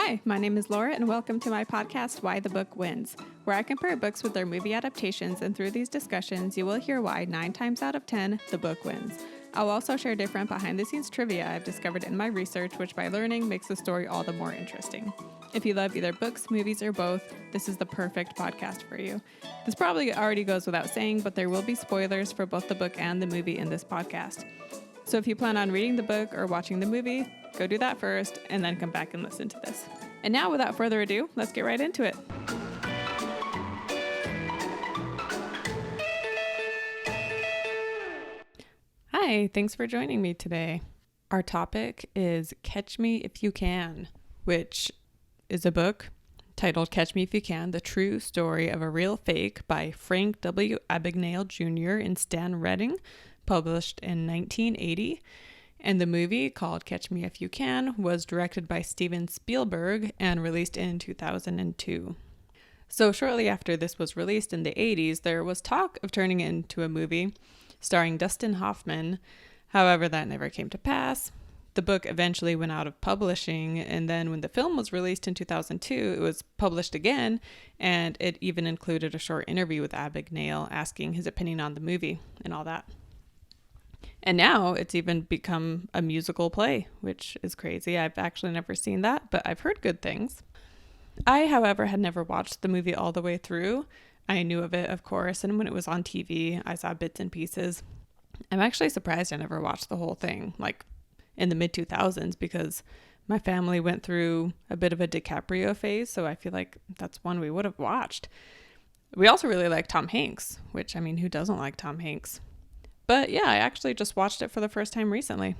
Hi, my name is Laura, and welcome to my podcast, Why the Book Wins, where I compare books with their movie adaptations, and through these discussions, you will hear why 9 times out of 10, the book wins. I'll also share different behind-the-scenes trivia I've discovered in my research, which by learning makes the story all the more interesting. If you love either books, movies, or both, this is the perfect podcast for you. This probably already goes without saying, but there will be spoilers for both the book and the movie in this podcast. So if you plan on reading the book or watching the movie, go do that first, and then come back and listen to this. And now, without further ado, let's get right into it. Hi, thanks for joining me today. Our topic is Catch Me If You Can, which is a book titled Catch Me If You Can, The True Story of a Real Fake by Frank W. Abagnale Jr. and Stan Redding, published in 1980. And the movie, called Catch Me If You Can, was directed by Steven Spielberg and released in 2002. So shortly after this was released in the 80s, there was talk of turning it into a movie starring Dustin Hoffman. However, that never came to pass. The book eventually went out of publishing, and then when the film was released in 2002, it was published again, and it even included a short interview with Abagnale asking his opinion on the movie and all that. And now it's even become a musical play, which is crazy. I've actually never seen that, but I've heard good things. I, however, had never watched the movie all the way through. I knew of it, of course, and when it was on TV, I saw bits and pieces. I'm actually surprised I never watched the whole thing, like in the mid-2000s, because my family went through a bit of a DiCaprio phase, so I feel like that's one we would have watched. We also really like Tom Hanks, which, I mean, who doesn't like Tom Hanks? But yeah, I actually just watched it for the first time recently.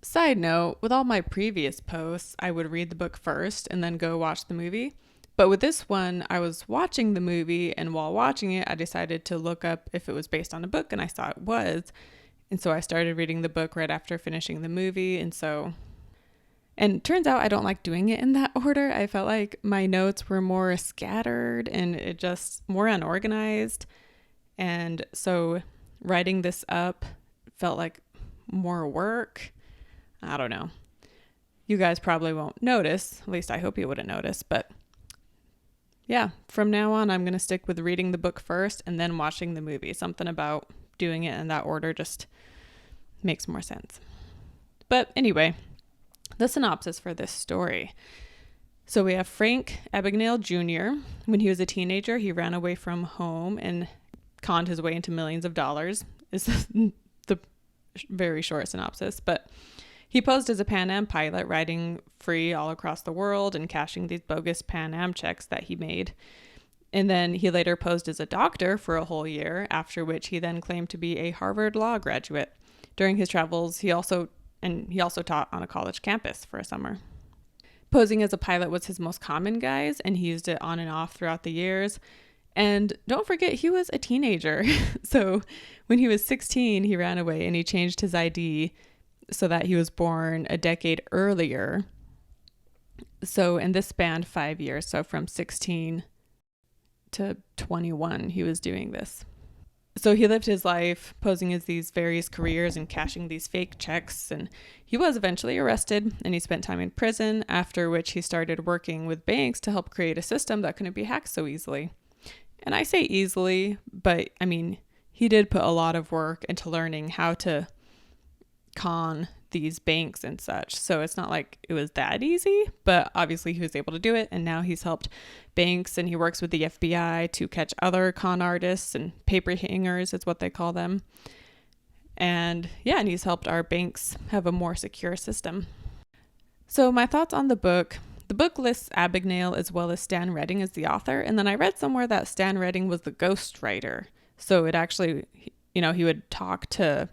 Side note, with all my previous posts, I would read the book first and then go watch the movie. But with this one, I was watching the movie, and while watching it, I decided to look up if it was based on a book, and I saw it was. And so I started reading the book right after finishing the movie, and it turns out I don't like doing it in that order. I felt like my notes were more scattered and it just more unorganized. And so writing this up felt like more work. I don't know. You guys probably won't notice. At least I hope you wouldn't notice. But yeah, from now on, I'm going to stick with reading the book first and then watching the movie. Something about doing it in that order just makes more sense. But anyway, the synopsis for this story. So we have Frank Abagnale Jr. When he was a teenager, he ran away from home and conned his way into millions of dollars, is the very short synopsis. But he posed as a Pan Am pilot, riding free all across the world and cashing these bogus Pan Am checks that he made. And then he later posed as a doctor for a whole year, after which he then claimed to be a Harvard law graduate. During his travels, he also taught on a college campus for a summer. Posing as a pilot was his most common guise, and he used it on and off throughout the years. And don't forget, he was a teenager. So when he was 16, he ran away and he changed his ID so that he was born a decade earlier. And this spanned 5 years. So from 16 to 21, he was doing this. So he lived his life posing as these various careers and cashing these fake checks. And he was eventually arrested and he spent time in prison, after which he started working with banks to help create a system that couldn't be hacked so easily. And I say easily, but I mean, he did put a lot of work into learning how to con these banks and such. So it's not like it was that easy, but obviously he was able to do it. And now he's helped banks, and he works with the FBI to catch other con artists and paper hangers is what they call them. And yeah, and he's helped our banks have a more secure system. So my thoughts on the book. The book lists Abagnale as well as Stan Redding as the author, and then I read somewhere that Stan Redding was the ghostwriter. So it actually, he would talk to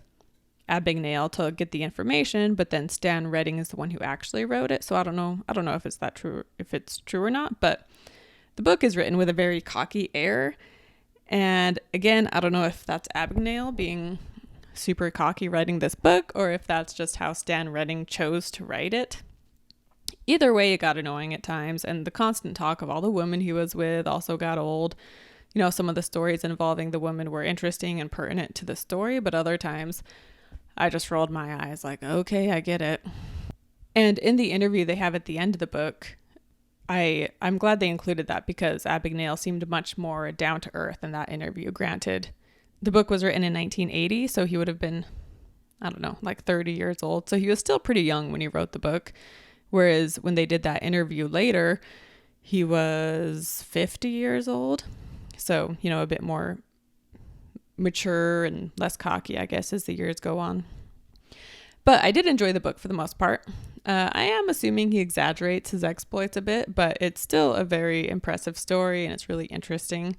Abagnale to get the information, but then Stan Redding is the one who actually wrote it. So I don't know if it's true or not, but the book is written with a very cocky air. And again, I don't know if that's Abagnale being super cocky writing this book, or if that's just how Stan Redding chose to write it. Either way, it got annoying at times, and the constant talk of all the women he was with also got old. Some of the stories involving the women were interesting and pertinent to the story, but other times I just rolled my eyes like, okay, I get it. And in the interview they have at the end of the book, I'm glad they included that because Abagnale seemed much more down to earth in that interview. Granted, the book was written in 1980, so he would have been, I don't know, like 30 years old. So he was still pretty young when he wrote the book. Whereas when they did that interview later, he was 50 years old. So, you know, a bit more mature and less cocky, I guess, as the years go on. But I did enjoy the book for the most part. I am assuming he exaggerates his exploits a bit, but it's still a very impressive story and it's really interesting.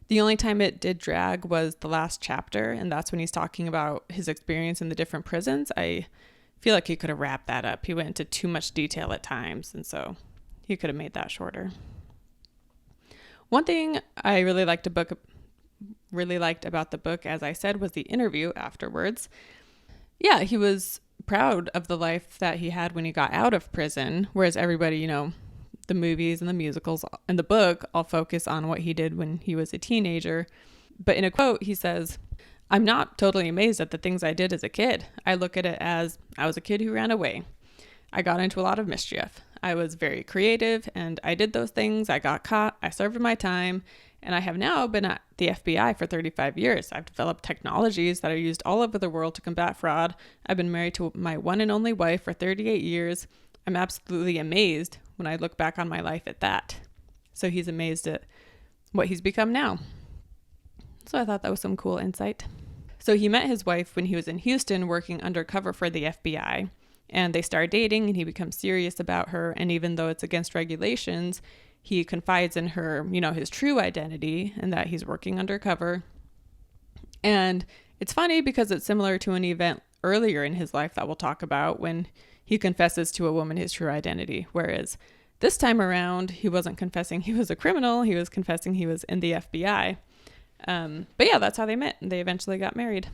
The only time it did drag was the last chapter, and that's when he's talking about his experience in the different prisons. I feel like he could have wrapped that up. He went into too much detail at times, and so he could have made that shorter. One thing I really liked about the book, as I said, was the interview afterwards. Yeah, he was proud of the life that he had when he got out of prison, whereas everybody, you know, the movies and the musicals and the book all focus on what he did when he was a teenager. But in a quote, he says, "I'm not totally amazed at the things I did as a kid. I look at it as I was a kid who ran away. I got into a lot of mischief. I was very creative and I did those things. I got caught. I served my time. And I have now been at the FBI for 35 years. I've developed technologies that are used all over the world to combat fraud. I've been married to my one and only wife for 38 years. I'm absolutely amazed when I look back on my life at that." So he's amazed at what he's become now. So I thought that was some cool insight. So he met his wife when he was in Houston working undercover for the FBI. And they start dating and he becomes serious about her. And even though it's against regulations, he confides in her, you know, his true identity and that he's working undercover. And it's funny because it's similar to an event earlier in his life that we'll talk about when he confesses to a woman his true identity. Whereas this time around, he wasn't confessing he was a criminal. He was confessing he was in the FBI. But yeah, that's how they met. And they eventually got married.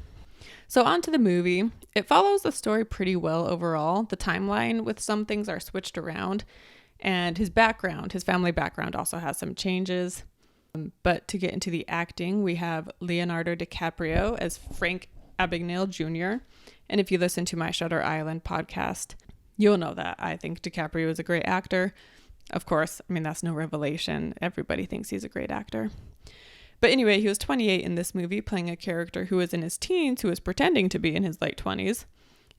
So on to the movie. It follows the story pretty well overall. The timeline with some things are switched around. And his background, his family background also has some changes. But to get into the acting, we have Leonardo DiCaprio as Frank Abagnale Jr. And if you listen to my Shutter Island podcast, you'll know that I think DiCaprio is a great actor. Of course, I mean, that's no revelation. Everybody thinks he's a great actor. But anyway, he was 28 in this movie, playing a character who was in his teens who was pretending to be in his late 20s.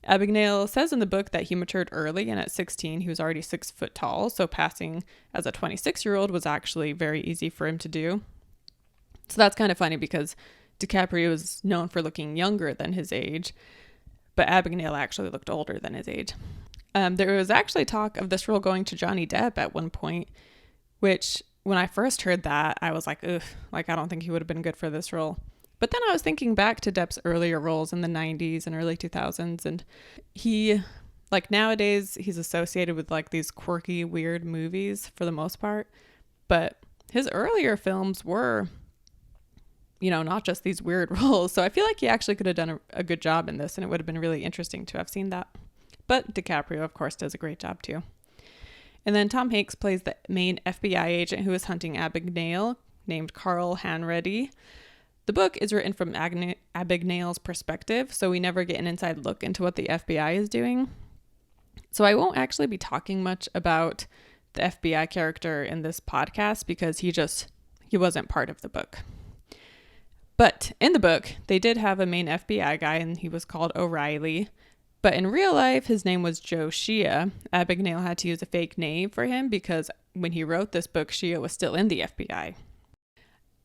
Abagnale says in the book that he matured early, and at 16, he was already 6 foot tall, so passing as a 26-year-old was actually very easy for him to do. So that's kind of funny because DiCaprio is known for looking younger than his age, but Abagnale actually looked older than his age. There was actually talk of this role going to Johnny Depp at one point, which when I first heard that, I was like, ugh, like I don't think he would have been good for this role. But then I was thinking back to Depp's earlier roles in the 90s and early 2000s, and he, like nowadays, he's associated with like these quirky, weird movies for the most part. But his earlier films were, you know, not just these weird roles. So I feel like he actually could have done a good job in this, and it would have been really interesting to have seen that. But DiCaprio, of course, does a great job too. And then Tom Hanks plays the main FBI agent who is hunting Abagnale, named Carl Hanreddy. The book is written from Abagnale's perspective, so we never get an inside look into what the FBI is doing. So I won't actually be talking much about the FBI character in this podcast because he wasn't part of the book. But in the book, they did have a main FBI guy, and he was called O'Reilly. But in real life, his name was Joe Shea. Abagnale had to use a fake name for him because when he wrote this book, Shea was still in the FBI.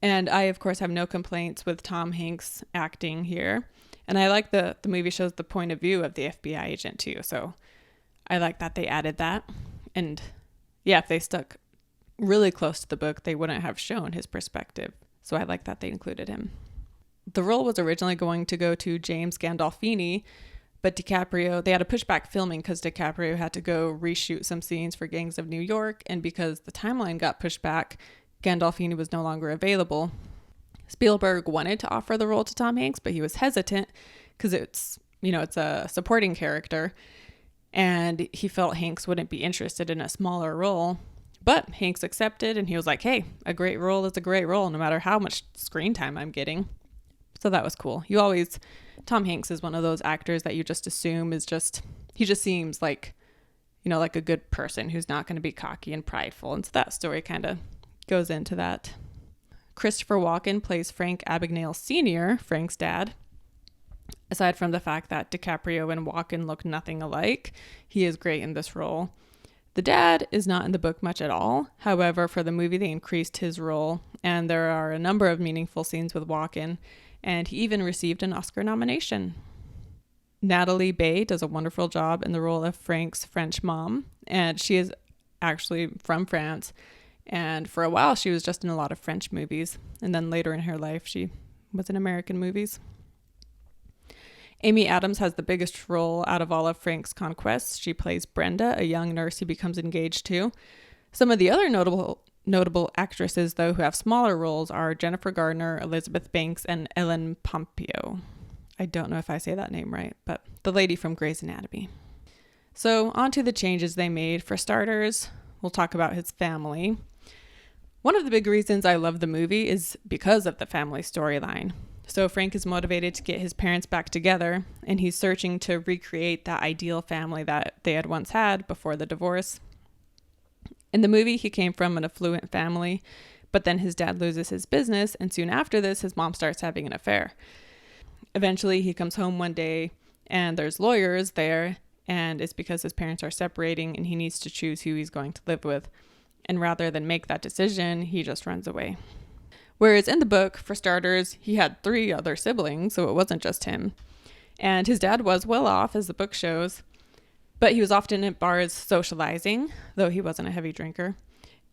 And I, of course, have no complaints with Tom Hanks acting here. And I like the movie shows the point of view of the FBI agent too. So I like that they added that. And yeah, if they stuck really close to the book, they wouldn't have shown his perspective. So I like that they included him. The role was originally going to go to James Gandolfini, but DiCaprio, they had to push back filming because DiCaprio had to go reshoot some scenes for Gangs of New York. And because the timeline got pushed back, Gandolfini was no longer available. Spielberg wanted to offer the role to Tom Hanks, but he was hesitant because it's a supporting character. And he felt Hanks wouldn't be interested in a smaller role. But Hanks accepted, and he was like, hey, a great role is a great role, no matter how much screen time I'm getting. So that was cool. Tom Hanks is one of those actors that you just assume he just seems like, like a good person who's not going to be cocky and prideful. And so that story kind of goes into that. Christopher Walken plays Frank Abagnale Sr., Frank's dad. Aside from the fact that DiCaprio and Walken look nothing alike, he is great in this role. The dad is not in the book much at all. However, for the movie, they increased his role, and there are a number of meaningful scenes with Walken, and he even received an Oscar nomination. Natalie Baye does a wonderful job in the role of Frank's French mom, and she is actually from France, and for a while she was just in a lot of French movies, and then later in her life she was in American movies. Amy Adams has the biggest role out of all of Frank's conquests. She plays Brenda, a young nurse he becomes engaged to. Some of the other notable actresses, though, who have smaller roles are Jennifer Gardner, Elizabeth Banks, and Ellen Pompeo. I don't know if I say that name right, but the lady from Grey's Anatomy. So on to the changes they made. For starters, we'll talk about his family. One of the big reasons I love the movie is because of the family storyline. So Frank is motivated to get his parents back together, and he's searching to recreate that ideal family that they had once had before the divorce. In the movie, he came from an affluent family, but then his dad loses his business, and soon after this, his mom starts having an affair. Eventually, he comes home one day, and there's lawyers there, and it's because his parents are separating, and he needs to choose who he's going to live with. And rather than make that decision, he just runs away. Whereas in the book, for starters, he had 3 other siblings, so it wasn't just him. And his dad was well off, as the book shows, but he was often at bars socializing, though he wasn't a heavy drinker.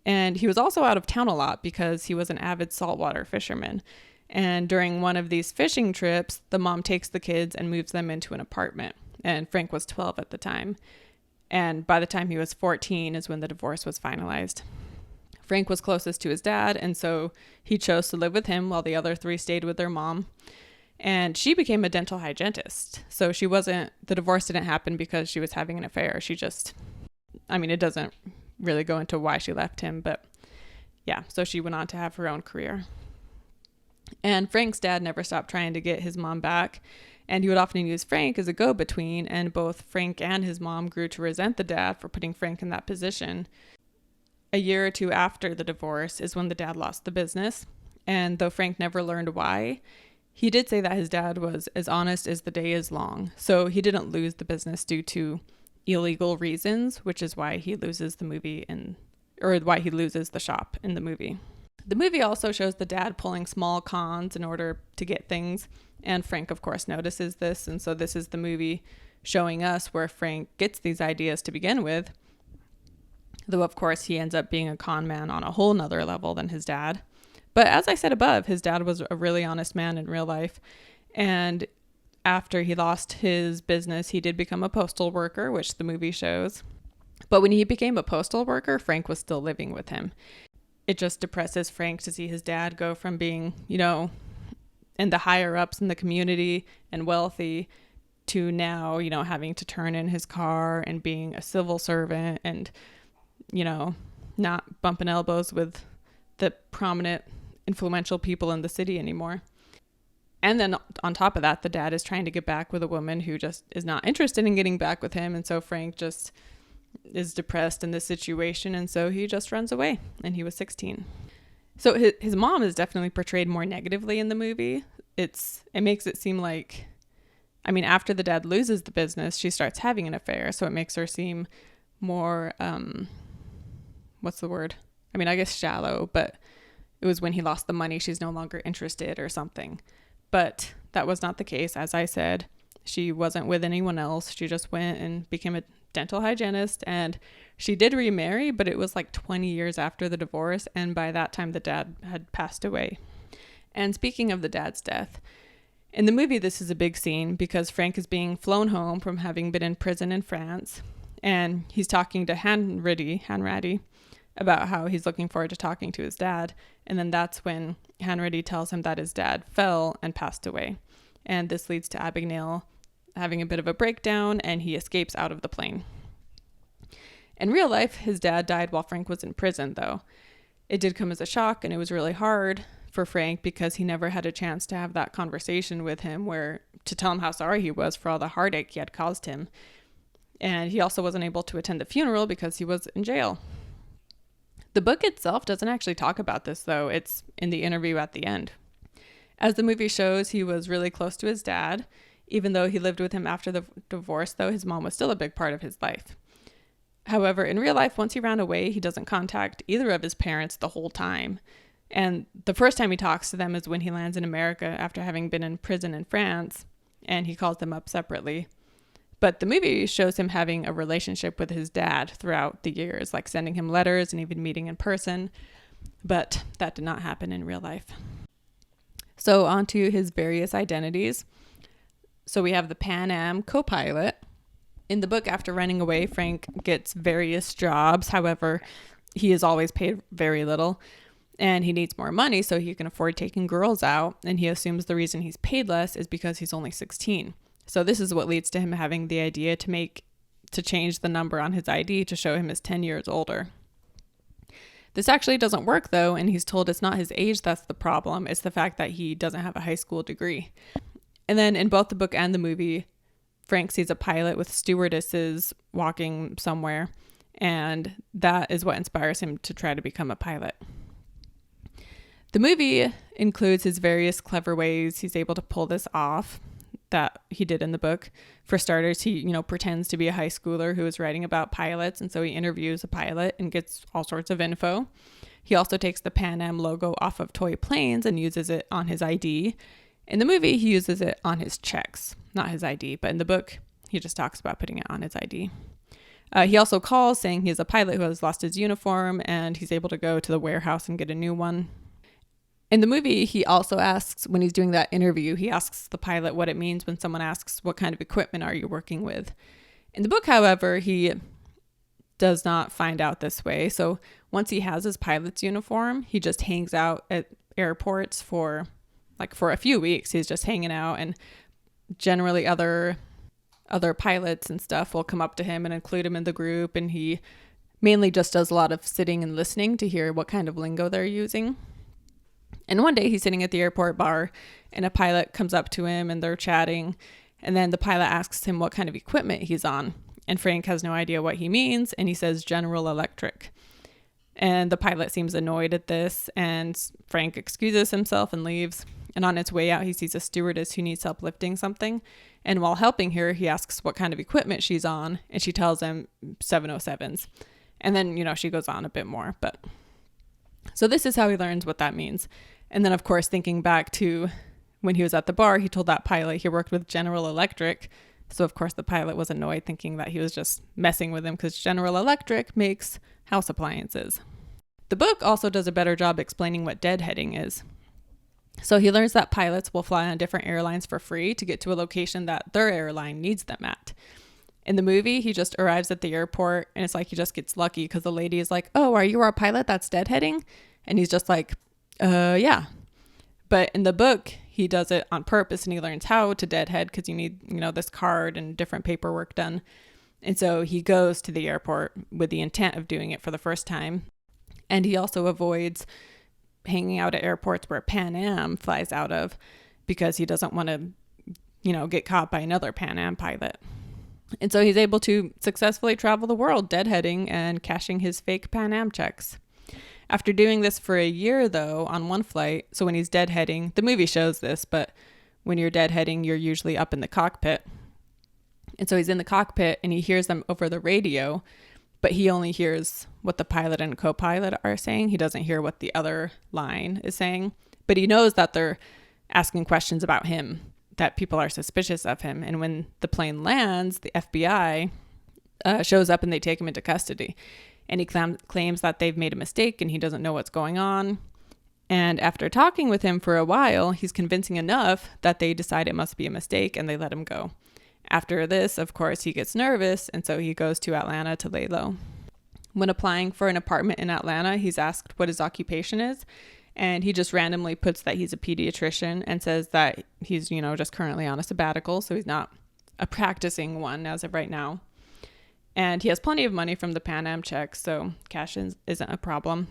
And he was also out of town a lot because he was an avid saltwater fisherman. And during one of these fishing trips, the mom takes the kids and moves them into an apartment. And Frank was 12 at the time. And by the time he was 14 is when the divorce was finalized. Frank was closest to his dad, and so he chose to live with him while the other 3 stayed with their mom. And she became a dental hygienist. So the divorce didn't happen because she was having an affair. It doesn't really go into why she left him, but yeah, so she went on to have her own career. And Frank's dad never stopped trying to get his mom back, and he would often use Frank as a go-between, and both Frank and his mom grew to resent the dad for putting Frank in that position. A year or 2 after the divorce is when the dad lost the business, and though Frank never learned why, he did say that his dad was as honest as the day is long, so he didn't lose the business due to illegal reasons, which is why he loses why he loses the shop in the movie. The movie also shows the dad pulling small cons in order to get things, and Frank, of course, notices this, and so this is the movie showing us where Frank gets these ideas to begin with, though, of course, he ends up being a con man on a whole nother level than his dad. But as I said above, his dad was a really honest man in real life, and after he lost his business, he did become a postal worker, which the movie shows. But when he became a postal worker, Frank was still living with him. It just depresses Frank to see his dad go from being, in the higher ups in the community and wealthy to now, having to turn in his car and being a civil servant and, not bumping elbows with the prominent, influential people in the city anymore. And then on top of that, the dad is trying to get back with a woman who just is not interested in getting back with him. And so Frank just is depressed in this situation, and so he just runs away, and he was 16. So his mom is definitely portrayed more negatively in the movie. It makes it seem like, after the dad loses the business, she starts having an affair, so it makes her seem more, what's the word? I guess shallow, but it was when he lost the money, she's no longer interested or something. But that was not the case. As I said, she wasn't with anyone else. She just went and became a dental hygienist, and she did remarry, but it was like 20 years after the divorce, and by that time the dad had passed away. And speaking of the dad's death, in the movie this is a big scene because Frank is being flown home from having been in prison in France, and he's talking to Hanratty about how he's looking forward to talking to his dad, and then that's when Hanratty tells him that his dad fell and passed away, and this leads to Abagnale having a bit of a breakdown, and he escapes out of the plane. In real life, his dad died while Frank was in prison, though. It did come as a shock, and it was really hard for Frank because he never had a chance to have that conversation with him to tell him how sorry he was for all the heartache he had caused him. And he also wasn't able to attend the funeral because he was in jail. The book itself doesn't actually talk about this, though. It's in the interview at the end. As the movie shows, he was really close to his dad. Even though he lived with him after the divorce, though, his mom was still a big part of his life. However, in real life, once he ran away, he doesn't contact either of his parents the whole time. And the first time he talks to them is when he lands in America after having been in prison in France, and he calls them up separately. But the movie shows him having a relationship with his dad throughout the years, like sending him letters and even meeting in person. But that did not happen in real life. So on to his various identities. So we have the Pan Am co-pilot. In the book, after running away, Frank gets various jobs. However, he is always paid very little. And he needs more money so he can afford taking girls out. And he assumes the reason he's paid less is because he's only 16. So this is what leads to him having the idea to change the number on his ID to show him as 10 years older. This actually doesn't work, though, and he's told it's not his age that's the problem. It's the fact that he doesn't have a high school degree. And then in both the book and the movie, Frank sees a pilot with stewardesses walking somewhere, and that is what inspires him to try to become a pilot. The movie includes his various clever ways he's able to pull this off that he did in the book. For starters, he, pretends to be a high schooler who is writing about pilots, and so he interviews a pilot and gets all sorts of info. He also takes the Pan Am logo off of toy planes and uses it on his ID. In the movie, he uses it on his checks, not his ID, but in the book, he just talks about putting it on his ID. He also calls saying he's a pilot who has lost his uniform, and he's able to go to the warehouse and get a new one. In the movie, he also asks, when he's doing that interview, he asks the pilot what it means when someone asks, what kind of equipment are you working with? In the book, however, he does not find out this way. So once he has his pilot's uniform, he just hangs out at airports for a few weeks. He's just hanging out, and generally other pilots and stuff will come up to him and include him in the group. And he mainly just does a lot of sitting and listening to hear what kind of lingo they're using. And one day he's sitting at the airport bar and a pilot comes up to him and they're chatting. And then the pilot asks him what kind of equipment he's on. And Frank has no idea what he means. And he says General Electric. And the pilot seems annoyed at this. And Frank excuses himself and leaves. And on his way out, he sees a stewardess who needs help lifting something. And while helping her, he asks what kind of equipment she's on. And she tells him 707s. And then, she goes on a bit more. But so this is how he learns what that means. And then, of course, thinking back to when he was at the bar, he told that pilot he worked with General Electric. So, of course, the pilot was annoyed, thinking that he was just messing with him because General Electric makes house appliances. The book also does a better job explaining what deadheading is. So he learns that pilots will fly on different airlines for free to get to a location that their airline needs them at. In the movie, he just arrives at the airport and it's like he just gets lucky because the lady is like, "Oh, are you our pilot that's deadheading?" And he's just like, yeah. But in the book, he does it on purpose and he learns how to deadhead because you need, this card and different paperwork done. And so he goes to the airport with the intent of doing it for the first time. And he also avoids hanging out at airports where Pan Am flies out of because he doesn't want to, get caught by another Pan Am pilot. And so he's able to successfully travel the world deadheading and cashing his fake Pan Am checks. After doing this for a year, though, on one flight, so when he's deadheading, the movie shows this, but when you're deadheading, you're usually up in the cockpit. And so he's in the cockpit and he hears them over the radio, but he only hears what the pilot and co-pilot are saying. He doesn't hear what the other line is saying, but he knows that they're asking questions about him, that people are suspicious of him. And when the plane lands, the FBI shows up and they take him into custody. And he claims that they've made a mistake and he doesn't know what's going on. And after talking with him for a while, he's convincing enough that they decide it must be a mistake and they let him go. After this, of course, he gets nervous and so he goes to Atlanta to lay low. When applying for an apartment in Atlanta, he's asked what his occupation is. And he just randomly puts that he's a pediatrician and says that he's, just currently on a sabbatical. So he's not a practicing one as of right now. And he has plenty of money from the Pan Am checks, so cash isn't a problem.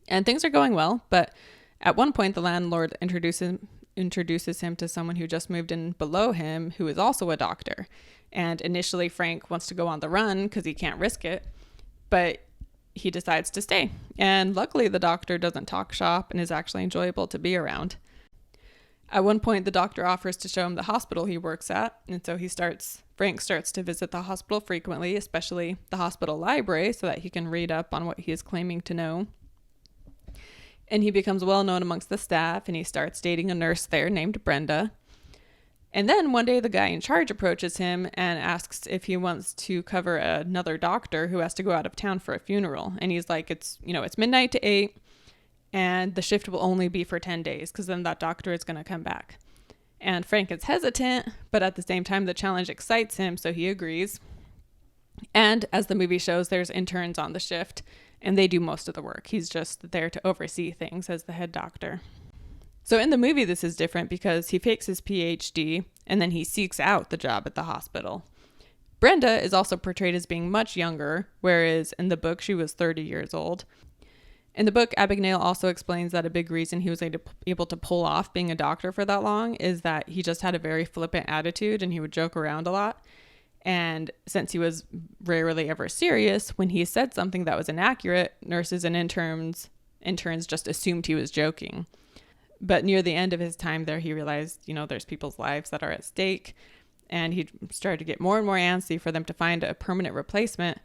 And things are going well, but at one point the landlord introduces introduces him to someone who just moved in below him who is also a doctor. And initially Frank wants to go on the run because he can't risk it, but he decides to stay. And luckily the doctor doesn't talk shop and is actually enjoyable to be around. At one point, the doctor offers to show him the hospital he works at, and so Frank starts to visit the hospital frequently, especially the hospital library, so that he can read up on what he is claiming to know. And he becomes well known amongst the staff, and he starts dating a nurse there named Brenda. And then one day the guy in charge approaches him and asks if he wants to cover another doctor who has to go out of town for a funeral. And he's like, it's midnight to 8. And the shift will only be for 10 days because then that doctor is going to come back. And Frank is hesitant, but at the same time, the challenge excites him, so he agrees. And as the movie shows, there's interns on the shift, and they do most of the work. He's just there to oversee things as the head doctor. So in the movie, this is different because he fakes his PhD, and then he seeks out the job at the hospital. Brenda is also portrayed as being much younger, whereas in the book, she was 30 years old. In the book, Abagnale also explains that a big reason he was able to pull off being a doctor for that long is that he just had a very flippant attitude and he would joke around a lot. And since he was rarely ever serious, when he said something that was inaccurate, nurses and interns just assumed he was joking. But near the end of his time there, he realized, there's people's lives that are at stake. And he started to get more and more antsy for them to find a permanent replacement.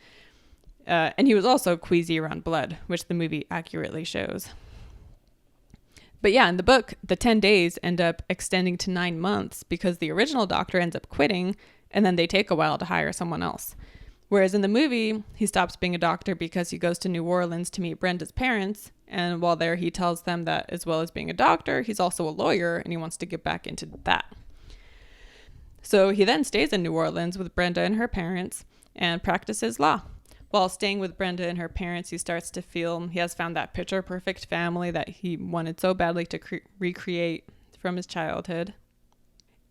And he was also queasy around blood, which the movie accurately shows. But yeah, in the book, the 10 days end up extending to 9 months because the original doctor ends up quitting, and then they take a while to hire someone else. Whereas in the movie, he stops being a doctor because he goes to New Orleans to meet Brenda's parents. And while there, he tells them that as well as being a doctor, he's also a lawyer, and he wants to get back into that. So he then stays in New Orleans with Brenda and her parents and practices law. While staying with Brenda and her parents, he starts to feel he has found that picture-perfect family that he wanted so badly to recreate from his childhood.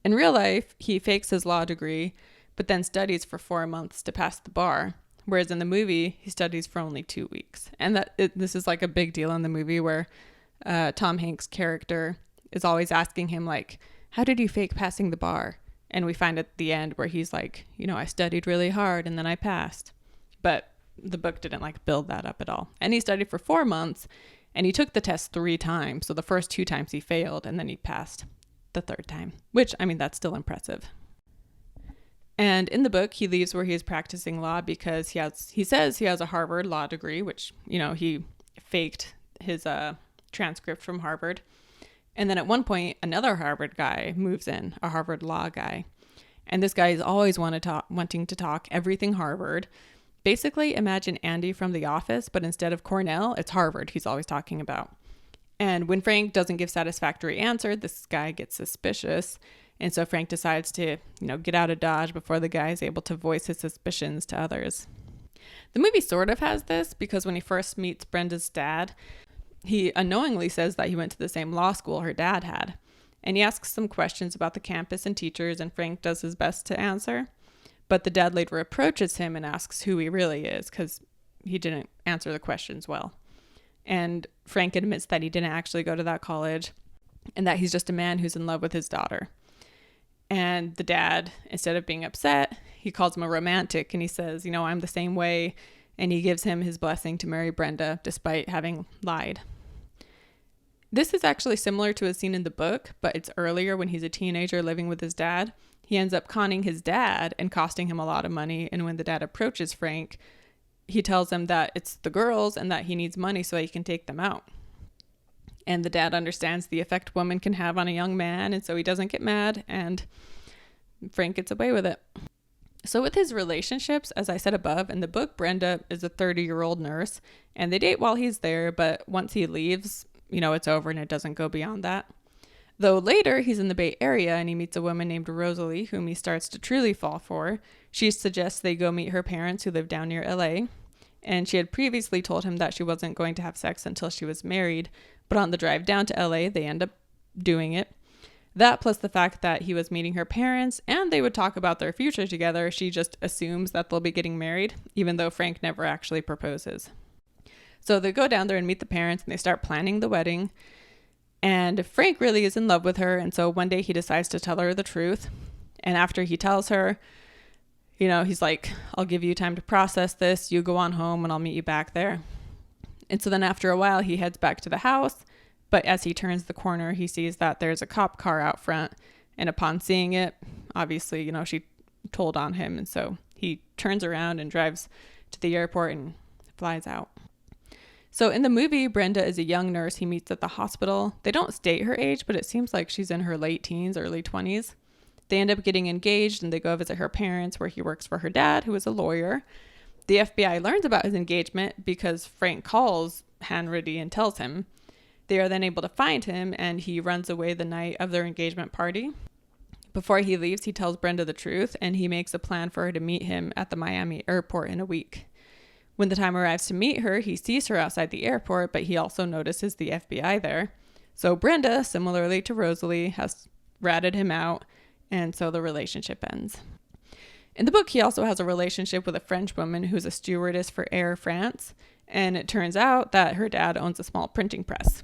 In real life, he fakes his law degree, but then studies for 4 months to pass the bar, whereas in the movie, he studies for only 2 weeks. And this is like a big deal in the movie where Tom Hanks' character is always asking him, like, how did you fake passing the bar? And we find at the end where he's like, I studied really hard and then I passed. But the book didn't build that up at all. And he studied for 4 months and he took the test 3 times. So the first 2 times he failed and then he passed the 3rd time, which, that's still impressive. And in the book, he leaves where he is practicing law because he says he has a Harvard law degree, which, he faked his transcript from Harvard. And then at one point, another Harvard guy moves in, a Harvard law guy. And this guy is always wanting to talk everything Harvard. Basically, imagine Andy from The Office, but instead of Cornell, it's Harvard he's always talking about. And when Frank doesn't give satisfactory answer, this guy gets suspicious. And so Frank decides to, get out of Dodge before the guy is able to voice his suspicions to others. The movie sort of has this because when he first meets Brenda's dad, he unknowingly says that he went to the same law school her dad had. And he asks some questions about the campus and teachers, and Frank does his best to answer. But the dad later approaches him and asks who he really is because he didn't answer the questions well. And Frank admits that he didn't actually go to that college and that he's just a man who's in love with his daughter. And the dad, instead of being upset, he calls him a romantic and he says, I'm the same way. And he gives him his blessing to marry Brenda despite having lied. This is actually similar to a scene in the book, but it's earlier when he's a teenager living with his dad. He ends up conning his dad and costing him a lot of money. And when the dad approaches Frank, he tells him that it's the girls and that he needs money so he can take them out. And the dad understands the effect women can have on a young man. And so he doesn't get mad and Frank gets away with it. So with his relationships, as I said above, in the book, Brenda is a 30-year-old nurse and they date while he's there. But once he leaves, it's over and it doesn't go beyond that. Though later, he's in the Bay Area and he meets a woman named Rosalie, whom he starts to truly fall for. She suggests they go meet her parents who live down near LA. And she had previously told him that she wasn't going to have sex until she was married. But on the drive down to LA, they end up doing it. That plus the fact that he was meeting her parents and they would talk about their future together, she just assumes that they'll be getting married, even though Frank never actually proposes. So they go down there and meet the parents and they start planning the wedding. And Frank really is in love with her. And so one day he decides to tell her the truth. And after he tells her, he's like, I'll give you time to process this. You go on home and I'll meet you back there. And so then after a while, he heads back to the house. But as he turns the corner, he sees that there's a cop car out front. And upon seeing it, obviously, she told on him. And so he turns around and drives to the airport and flies out. So in the movie, Brenda is a young nurse he meets at the hospital. They don't state her age, but it seems like she's in her late teens, early 20s. They end up getting engaged and they go visit her parents where he works for her dad, who is a lawyer. The FBI learns about his engagement because Frank calls Hanratty and tells him. They are then able to find him and he runs away the night of their engagement party. Before he leaves, he tells Brenda the truth and he makes a plan for her to meet him at the Miami airport in a week. When the time arrives to meet her, he sees her outside the airport, but he also notices the FBI there. So Brenda, similarly to Rosalie, has ratted him out, and so the relationship ends. In the book, he also has a relationship with a French woman who's a stewardess for Air France, and it turns out that her dad owns a small printing press.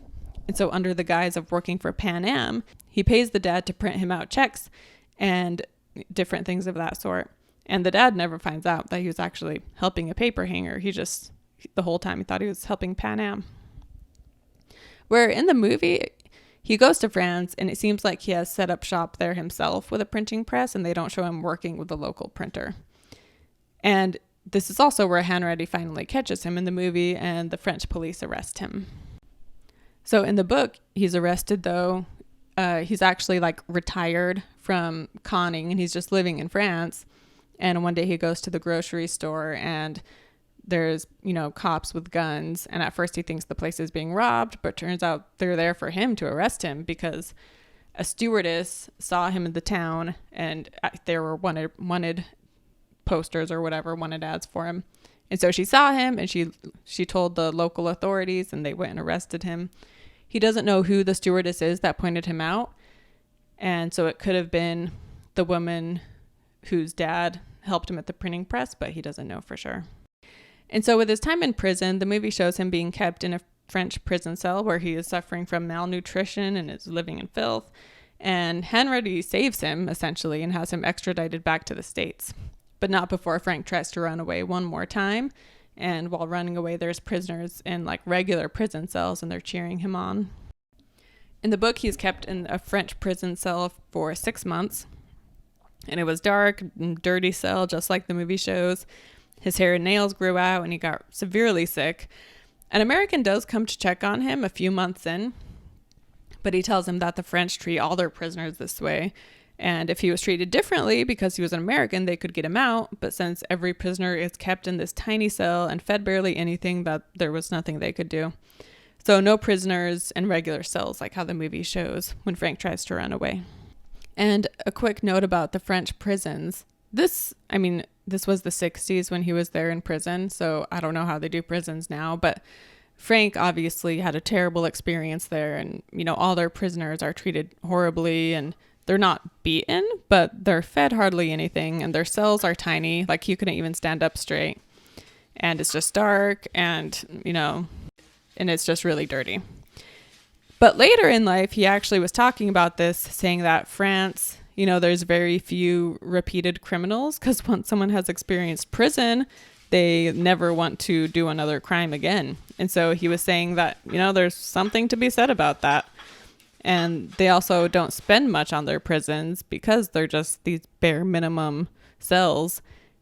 And so under the guise of working for Pan Am, he pays the dad to print him out checks and different things of that sort. And the dad never finds out that he was actually helping a paper hanger. The whole time he thought he was helping Pan Am. Where in the movie, he goes to France and it seems like he has set up shop there himself with a printing press and they don't show him working with the local printer. And this is also where Hanratty finally catches him in the movie and the French police arrest him. So in the book, he's arrested though. He's actually retired from conning and he's just living in France. And one day he goes to the grocery store and there's, cops with guns. And at first he thinks the place is being robbed, but turns out they're there for him to arrest him because a stewardess saw him in the town and there were wanted posters or whatever, wanted ads for him. And so she saw him and she told the local authorities and they went and arrested him. He doesn't know who the stewardess is that pointed him out. And so it could have been the woman whose dad helped him at the printing press, but he doesn't know for sure. And so with his time in prison, the movie shows him being kept in a French prison cell where he is suffering from malnutrition and is living in filth. And Hanratty saves him, essentially, and has him extradited back to the States. But not before Frank tries to run away one more time. And while running away, there's prisoners in regular prison cells and they're cheering him on. In the book, he's kept in a French prison cell for 6 months. And it was dark and dirty cell, just like the movie shows. His hair and nails grew out and he got severely sick. An American does come to check on him a few months in, but he tells him that the French treat all their prisoners this way. And if he was treated differently because he was an American, they could get him out. But since every prisoner is kept in this tiny cell and fed barely anything, that there was nothing they could do. So no prisoners in regular cells like how the movie shows when Frank tries to run away. And a quick note about the French prisons. This was the 60s when he was there in prison, so I don't know how they do prisons now, but Frank obviously had a terrible experience there, and, all their prisoners are treated horribly, and they're not beaten, but they're fed hardly anything, and their cells are tiny, you couldn't even stand up straight, and it's just dark, and, and it's just really dirty. But later in life, he actually was talking about this, saying that France, there's very few repeated criminals because once someone has experienced prison, they never want to do another crime again. And so he was saying that, there's something to be said about that. And they also don't spend much on their prisons because they're just these bare minimum cells.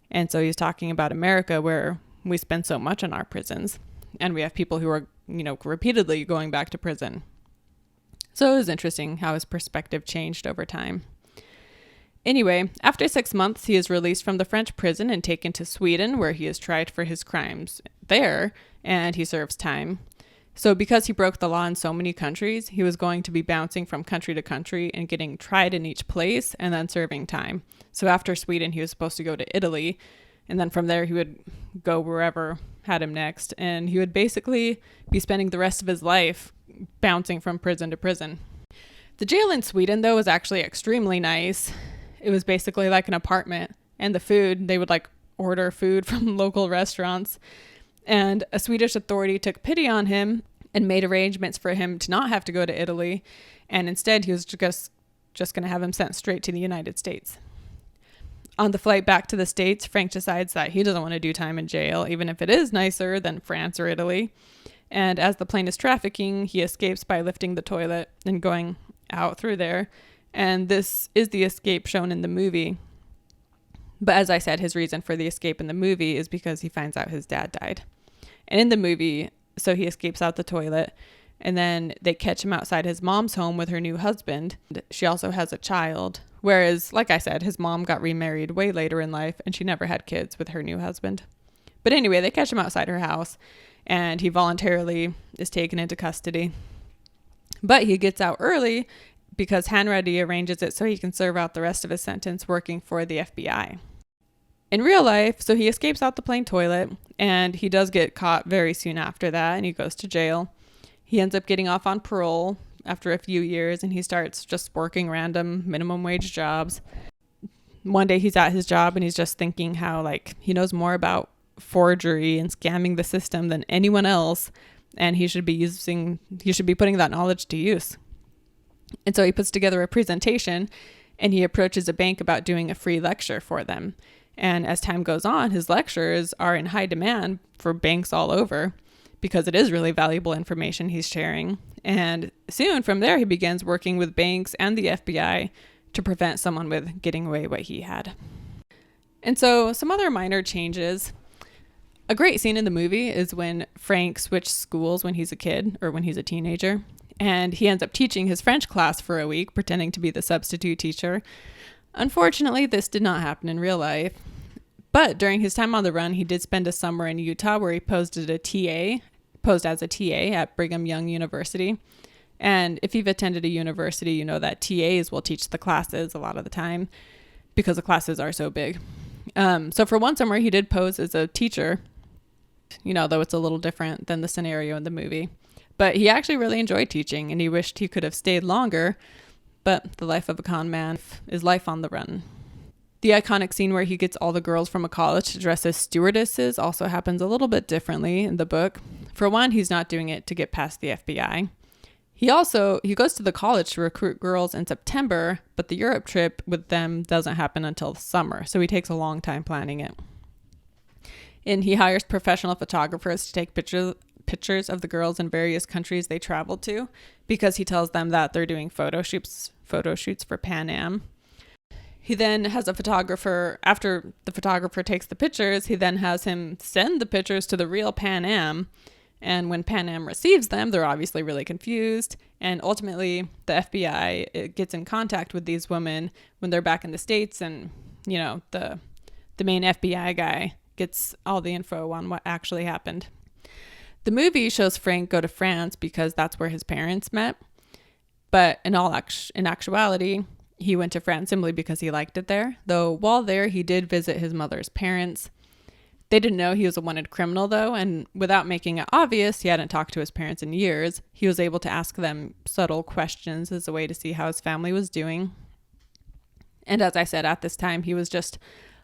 And so he's talking about America where we spend so much on our prisons and we have people who are, repeatedly going back to prison. So it was interesting how his perspective changed over time. Anyway, after 6 months, he is released from the French prison and taken to Sweden, where he is tried for his crimes there, and he serves time. So because he broke the law in so many countries, he was going to be bouncing from country to country and getting tried in each place and then serving time. So after Sweden, he was supposed to go to Italy, and then from there he would go wherever had him next, and he would basically be spending the rest of his life bouncing from prison to prison. The jail in Sweden, though, was actually extremely nice. It was basically like an apartment, and the food, they would order food from local restaurants. And a Swedish authority took pity on him and made arrangements for him to not have to go to Italy. And instead, he was just going to have him sent straight to the United States. On the flight back to the States, Frank decides that he doesn't want to do time in jail, even if it is nicer than France or Italy. And as the plane is trafficking, he escapes by lifting the toilet and going out through there. And this is the escape shown in the movie. But as I said, his reason for the escape in the movie is because he finds out his dad died. And in the movie, so he escapes out the toilet, and then they catch him outside his mom's home with her new husband. She also has a child. Whereas, like I said, his mom got remarried way later in life, and she never had kids with her new husband. But anyway, they catch him outside her house, and he voluntarily is taken into custody. But he gets out early because Hanratty arranges it so he can serve out the rest of his sentence working for the FBI. In real life, so he escapes out the plane toilet, and he does get caught very soon after that, and he goes to jail. He ends up getting off on parole after a few years, and he starts just working random minimum wage jobs. One day he's at his job, and he's just thinking how, like, he knows more about forgery and scamming the system than anyone else, and he should be putting that knowledge to use. And so he puts together a presentation, and he approaches a bank about doing a free lecture for them. And as time goes on, his lectures are in high demand for banks all over because it is really valuable information he's sharing. And soon from there, he begins working with banks and the FBI to prevent someone with getting away what he had. And so some other minor changes. A great scene in the movie is when Frank switched schools when he's a kid or when he's a teenager. And he ends up teaching his French class for a week, pretending to be the substitute teacher. Unfortunately, this did not happen in real life. But during his time on the run, he did spend a summer in Utah where he posed as a TA at Brigham Young University. And if you've attended a university, you know that TAs will teach the classes a lot of the time because the classes are so big. So for one summer, he did pose as a teacher, though it's a little different than the scenario in the movie. But he actually really enjoyed teaching, and he wished he could have stayed longer. But the life of a con man is life on the run. The iconic scene where he gets all the girls from a college to dress as stewardesses also happens a little bit differently in the book. For one, he's not doing it to get past the FBI. He goes to the college to recruit girls in September, but the Europe trip with them doesn't happen until summer, so he takes a long time planning it. And he hires professional photographers to take pictures of the girls in various countries they travel to because he tells them that they're doing photo shoots for Pan Am. He then has a photographer, after the photographer takes the pictures, he then has him send the pictures to the real Pan Am. And when Pan Am receives them, they're obviously really confused. And ultimately, the FBI gets in contact with these women when they're back in the States. And, the main FBI guy gets all the info on what actually happened. The movie shows Frank go to France because that's where his parents met. But in actuality, he went to France simply because he liked it there. Though while there, he did visit his mother's parents. They didn't know he was a wanted criminal, though, and without making it obvious he hadn't talked to his parents in years, he was able to ask them subtle questions as a way to see how his family was doing. And as I said, at this time, he was just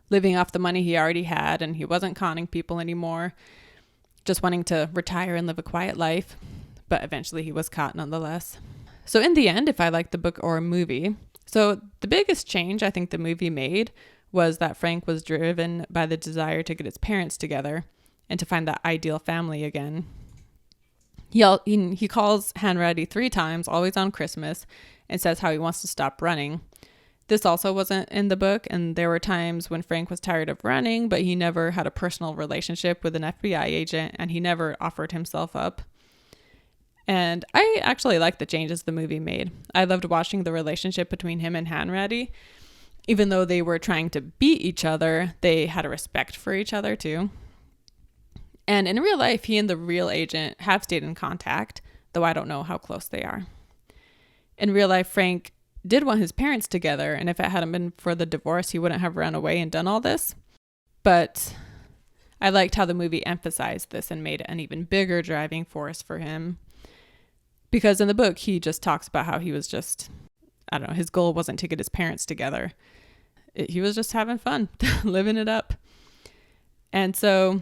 living off the money he already had, and he wasn't conning people anymore, just wanting to retire and live a quiet life. But eventually he was caught nonetheless. So in the end, if I liked the book or a movie, so the biggest change I think the movie made was that Frank was driven by the desire to get his parents together and to find that ideal family again. He calls Hanratty 3 times, always on Christmas, and says how he wants to stop running. This also wasn't in the book, and there were times when Frank was tired of running, but he never had a personal relationship with an FBI agent, and he never offered himself up. And I actually liked the changes the movie made. I loved watching the relationship between him and Hanratty. Even though they were trying to beat each other, they had a respect for each other too. And in real life, he and the real agent have stayed in contact, though I don't know how close they are. In real life, Frank did want his parents together, and if it hadn't been for the divorce, he wouldn't have run away and done all this. But I liked how the movie emphasized this and made it an even bigger driving force for him. Because in the book, he just talks about how he was just, his goal wasn't to get his parents together. He was just having fun, living it up. And so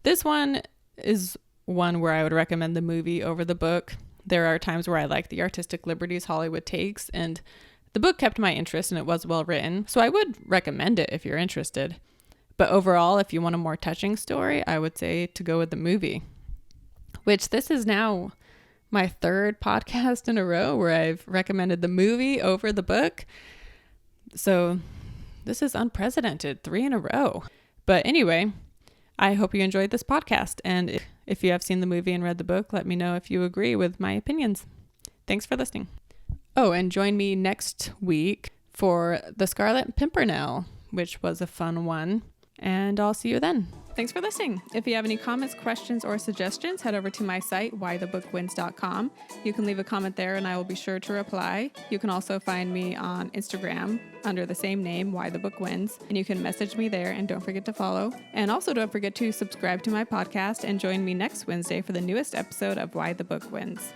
this one is one where I would recommend the movie over the book. There are times where I like the artistic liberties Hollywood takes, and the book kept my interest and it was well written, so I would recommend it if you're interested. But overall, if you want a more touching story, I would say to go with the movie, which this is now my third podcast in a row where I've recommended the movie over the book. So this is unprecedented, 3 in a row. But anyway, I hope you enjoyed this podcast. And if you have seen the movie and read the book, let me know if you agree with my opinions. Thanks for listening. Oh, and join me next week for The Scarlet Pimpernel, which was a fun one. And I'll see you then. Thanks for listening. If you have any comments, questions, or suggestions, head over to my site, whythebookwins.com. You can leave a comment there and I will be sure to reply. You can also find me on Instagram under the same name, Why the Book Wins, and you can message me there, and don't forget to follow. And also don't forget to subscribe to my podcast and join me next Wednesday for the newest episode of Why the Book Wins.